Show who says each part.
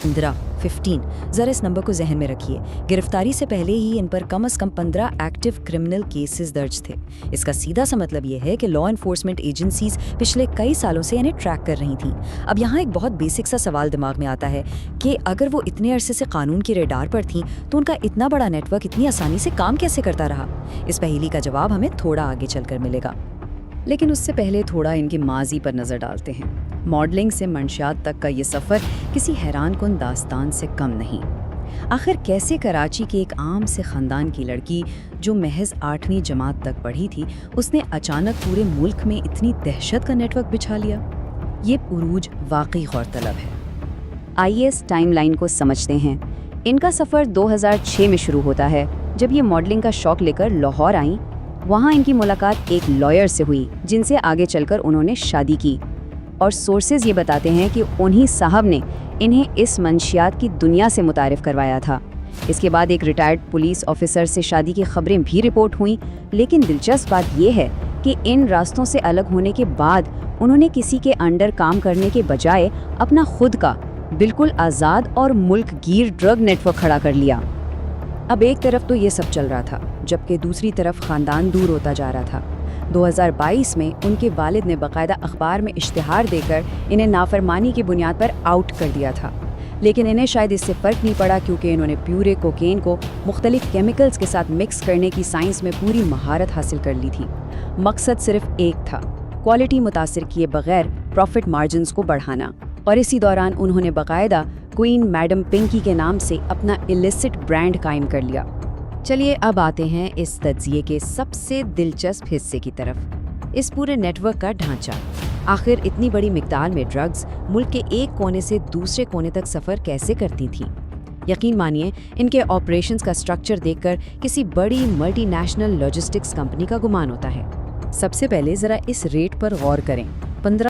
Speaker 1: 15 ज़रा इस नंबर को जहन में रखिए। गिरफ्तारी से पहले ही इन पर कम से कम 15 एक्टिव क्रिमिनल केसेस दर्ज थे। इसका सीधा सा मतलब ये है कि लॉ एनफोर्समेंट एजेंसीज पिछले कई सालों से इन्हें ट्रैक कर रही थीं। अब यहाँ एक बहुत बेसिक सा सवाल दिमाग में आता है कि अगर वो इतने अरसे से कानून की रेडार पर थीं तो उनका इतना बड़ा नेटवर्क इतनी आसानी से काम कैसे करता रहा? इस पहेली का जवाब हमें थोड़ा आगे चलकर मिलेगा, लेकिन उससे पहले थोड़ा इनकी माजी पर नज़र डालते हैं। मॉडलिंग से मंशियात तक का ये सफ़र किसी हैरानकुन दास्तान से कम नहीं। आखिर कैसे कराची के एक आम से ख़ानदान की लड़की जो महज 8वीं जमात तक पढ़ी थी, उसने अचानक पूरे मुल्क में इतनी दहशत का नेटवर्क बिछा लिया? ये उरूज वाकई गौरतलब है। आइए इस टाइमलाइन को समझते हैं। इनका सफ़र 2006 में शुरू होता है, जब ये मॉडलिंग का शौक़ लेकर लाहौर आईं। वहाँ इनकी मुलाकात एक लॉयर से हुई, जिनसे आगे चलकर उन्होंने शादी की। और सोर्सेज ये बताते हैं कि उन्हीं साहब ने इन्हें इस मंशियात की दुनिया से मुतारिफ करवाया था। इसके बाद एक रिटायर्ड पुलिस ऑफिसर से शादी की खबरें भी रिपोर्ट हुईं। लेकिन दिलचस्प बात यह है कि इन रास्तों से अलग होने के बाद उन्होंने किसी के अंडर काम करने के बजाय अपना खुद का बिल्कुल आज़ाद और मुल्क गिर ड्रग नेटवर्क खड़ा कर लिया। अब एक तरफ तो ये सब चल रहा था, जबकि दूसरी तरफ ख़ानदान दूर होता जा रहा था। 2022 में उनके वालिद ने बाकायदा अखबार में इश्तिहार देकर इन्हें नाफरमानी की बुनियाद पर आउट कर दिया था। लेकिन इन्हें शायद इससे फ़र्क नहीं पड़ा, क्योंकि इन्होंने प्यूरे कोकेन को मुख्तलिफ केमिकल्स के साथ मिक्स करने की साइंस में पूरी महारत हासिल कर ली थी। मकसद सिर्फ एक था, क्वालिटी मुतासिर किए बगैर प्रॉफिट मार्जिन्स को बढ़ाना। और इसी दौरान उन्होंने बाकायदा क्वीन मैडम पिंकी के नाम से अपना इलिसिट ब्रांड कायम कर लिया। चलिए अब आते हैं इस तज्जिए के सबसे दिलचस्प हिस्से की तरफ, इस पूरे नेटवर्क का ढांचा। आखिर इतनी बड़ी मिकदार में ड्रग्स मुल्क के एक कोने से दूसरे कोने तक सफ़र कैसे करती थीं? यकीन मानिए, इनके ऑपरेशंस का स्ट्रक्चर देखकर किसी बड़ी मल्टीनेशनल लॉजिस्टिक्स कंपनी का गुमान होता है। सबसे पहले ज़रा इस रेट पर गौर करें। 15